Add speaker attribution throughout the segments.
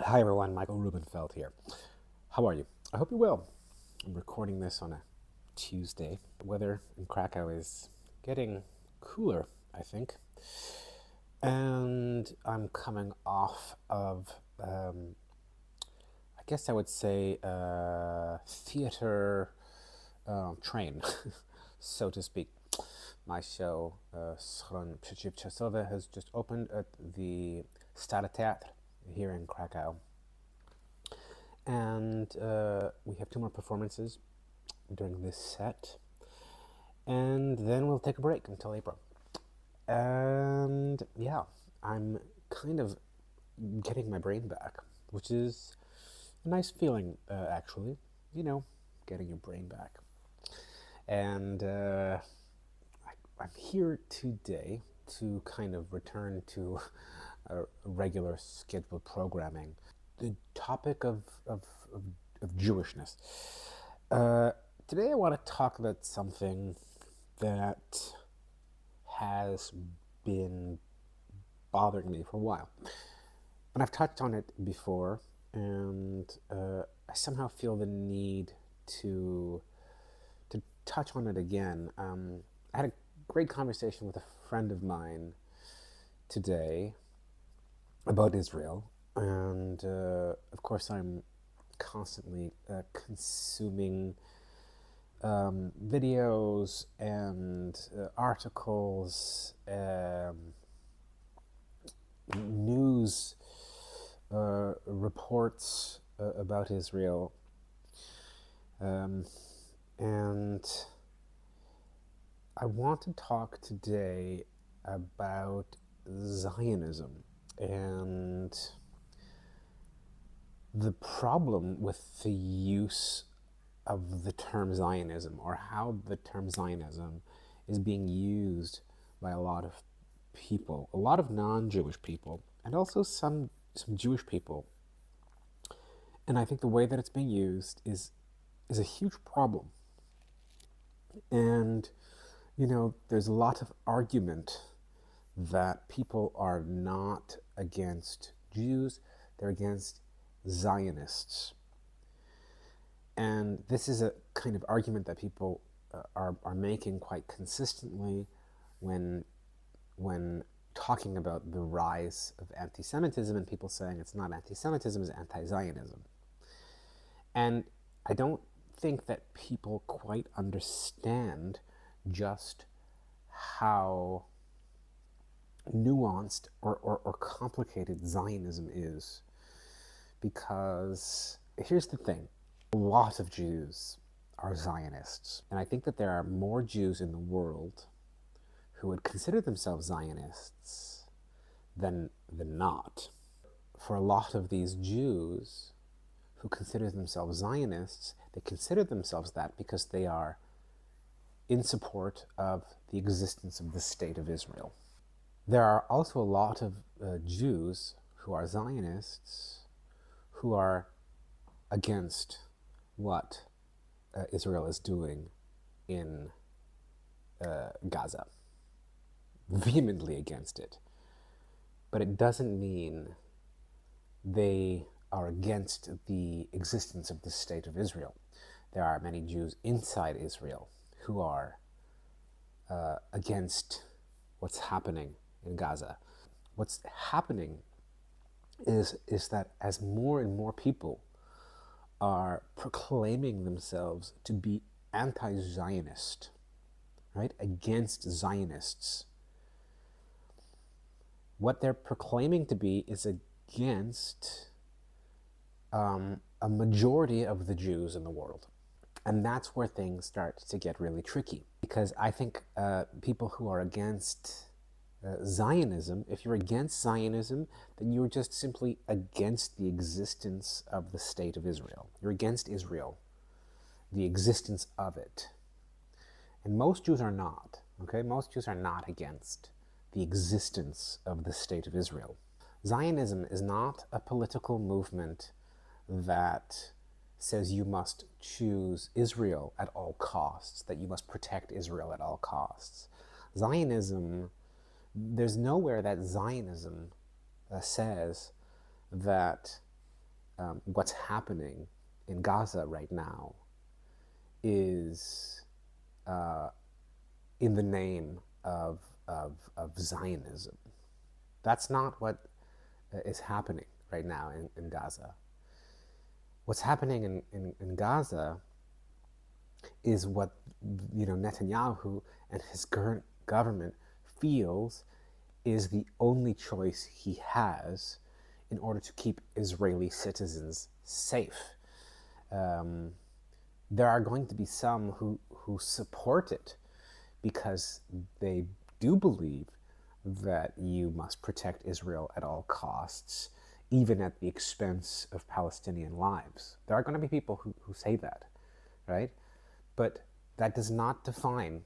Speaker 1: Hi everyone, Michael Rubenfeld here. How are you? I hope you're well. I'm recording this on a Tuesday. The weather in Krakow is getting cooler, I think. And I'm coming off of, I guess I would say, theater train, so to speak. My show, Schron Przeciwczasowe, has just opened at the Stare Teatr here in Krakow. And we have 2 more performances during this set. And then we'll take a break until April. And yeah, I'm kind of getting my brain back, which is a nice feeling, actually. You know, getting your brain back. And I'm here today to kind of return to a regular scheduled programming. The topic of Jewishness. Today I want to talk about something that has been bothering me for a while. And I've touched on it before, and I somehow feel the need to touch on it again. I had a great conversation with a friend of mine today about Israel, and of course I'm constantly consuming videos and articles, news reports about Israel, and I want to talk today about Zionism and the problem with the use of the term Zionism, or how the term Zionism is being used by a lot of people, a lot of non-Jewish people, and also some Jewish people. And I think the way that it's being used is a huge problem. And, you know, there's a lot of argument that people are not against Jews, they're against Zionists. And this is a kind of argument that people are making quite consistently when talking about the rise of anti-Semitism, and people saying it's not anti-Semitism, it's anti-Zionism. And I don't think that people quite understand just how nuanced or complicated Zionism is. Because here's the thing, a lot of Jews are Zionists. And I think that there are more Jews in the world who would consider themselves Zionists than not. For a lot of these Jews who consider themselves Zionists, they consider themselves that because they are in support of the existence of the State of Israel. There are also a lot of Jews who are Zionists who are against what Israel is doing in Gaza, vehemently against it. But it doesn't mean they are against the existence of the State of Israel. There are many Jews inside Israel who are against what's happening in Gaza. What's happening is that as more and more people are proclaiming themselves to be anti-Zionist, right, against Zionists, what they're proclaiming to be is against a majority of the Jews in the world. And that's where things start to get really tricky. Because I think people who are against Zionism, if you're against Zionism, then you're just simply against the existence of the State of Israel. You're against Israel, the existence of it. And most Jews are not, okay? Most Jews are not against the existence of the State of Israel. Zionism is not a political movement that says you must choose Israel at all costs, that you must protect Israel at all costs. Zionism, there's nowhere that Zionism says that what's happening in Gaza right now is in the name of Zionism. That's not what is happening right now in Gaza. What's happening in Gaza is what Netanyahu and his current government feels is the only choice he has in order to keep Israeli citizens safe. There are going to be some who support it because they do believe that you must protect Israel at all costs, even at the expense of Palestinian lives. There are going to be people who say that, right? But that does not define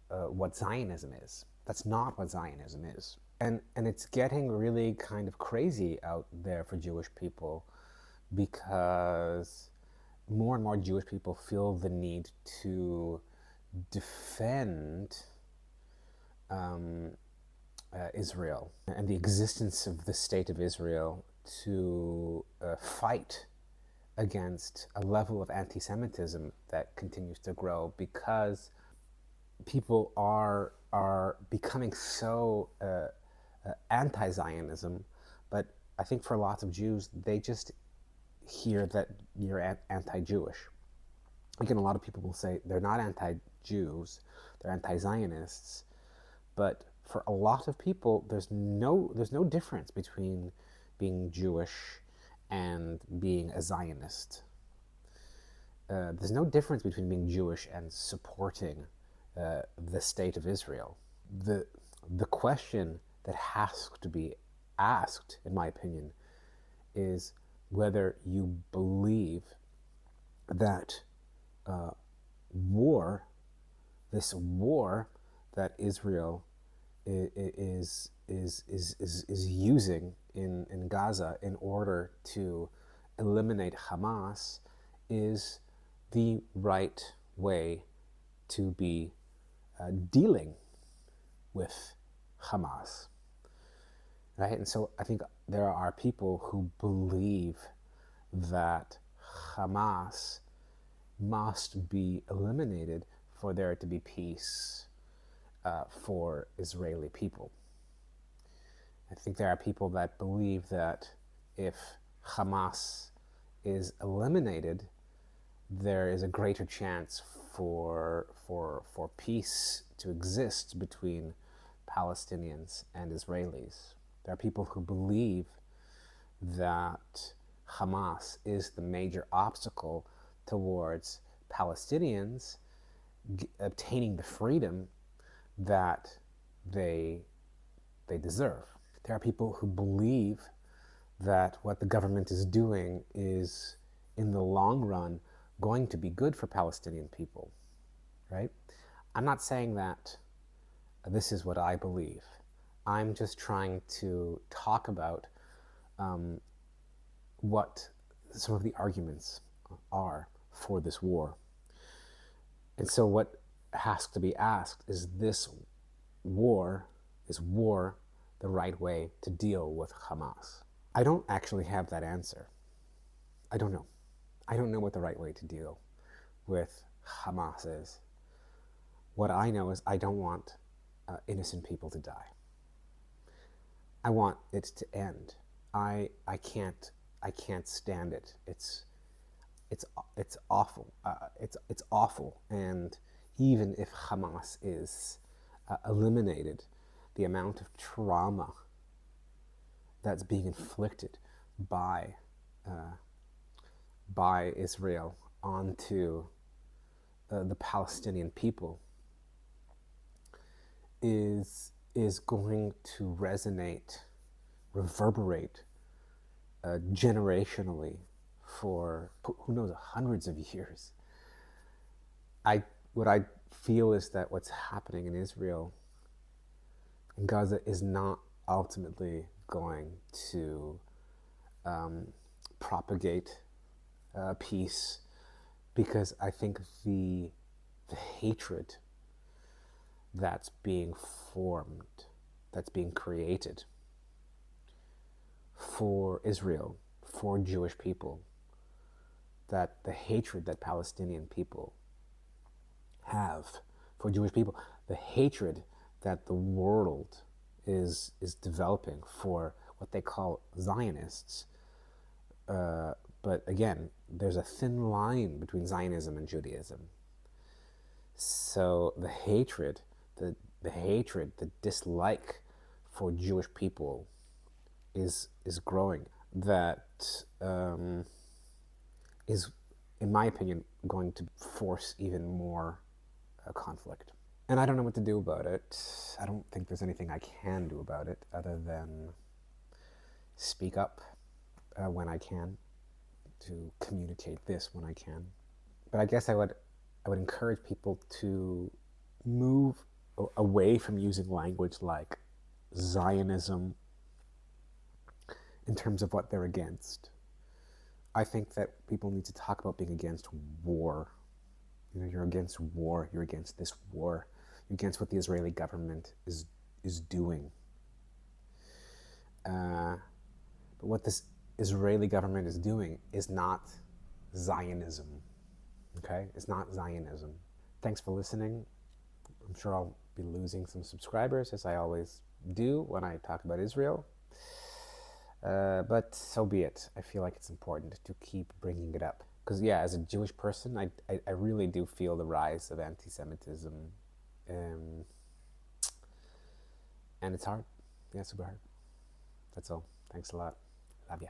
Speaker 1: what Zionism is. That's not what Zionism is. And it's getting really kind of crazy out there for Jewish people because more and more Jewish people feel the need to defend Israel and the existence of the state of Israel, to fight against a level of anti-Semitism that continues to grow because people are becoming so anti-Zionism. But I think for lots of Jews, they just hear that you're anti-Jewish. Again, a lot of people will say they're not anti-Jews, they're anti-Zionists, but for a lot of people, there's no difference between being Jewish and being a Zionist. There's no difference between being Jewish and supporting the state of Israel. The question that has to be asked, in my opinion, is whether you believe that this war that Israel is using in Gaza in order to eliminate Hamas is the right way to be dealing with Hamas, right? And so I think there are people who believe that Hamas must be eliminated for there to be peace for Israeli people. I think there are people that believe that if Hamas is eliminated, there is a greater chance for peace to exist between Palestinians and Israelis. There are people who believe that Hamas is the major obstacle towards Palestinians obtaining the freedom that they deserve. There are people who believe that what the government is doing is, in the long run, going to be good for Palestinian people, right? I'm not saying that this is what I believe. I'm just trying to talk about what some of the arguments are for this war. And so what has to be asked is, is war the right way to deal with Hamas? I don't actually have that answer. I don't know. I don't know what the right way to deal with Hamas is. What I know is I don't want innocent people to die. I want it to end. I can't stand it. It's awful. It's awful. And even if Hamas is eliminated, the amount of trauma that's being inflicted by Israel onto the Palestinian people is going to reverberate generationally for who knows, hundreds of years. What I feel is that what's happening in Israel, in Gaza, is not ultimately going to propagate peace, because I think the hatred that's being formed, that's being created for Israel, for Jewish people, that the hatred that Palestinian people have for Jewish people, the hatred that the world is developing for what they call Zionists. But again, there's a thin line between Zionism and Judaism. So the hatred, the dislike for Jewish people is growing. That is, in my opinion, going to force even more conflict. And I don't know what to do about it. I don't think there's anything I can do about it other than speak up when I can, to communicate this when I can. But I guess I would encourage people to move away from using language like Zionism in terms of what they're against. I think that people need to talk about being against war. You know, you're against war. You're against this war. You're against what the Israeli government is doing. But what this Israeli government is doing is not Zionism. Okay? It's not Zionism. Thanks for listening. I'm sure I'll be losing some subscribers, as I always do when I talk about Israel. But so be it. I feel like it's important to keep bringing it up. Because, yeah, as a Jewish person, I really do feel the rise of anti-Semitism. And it's hard. Yeah, super hard. That's all. Thanks a lot. Love ya.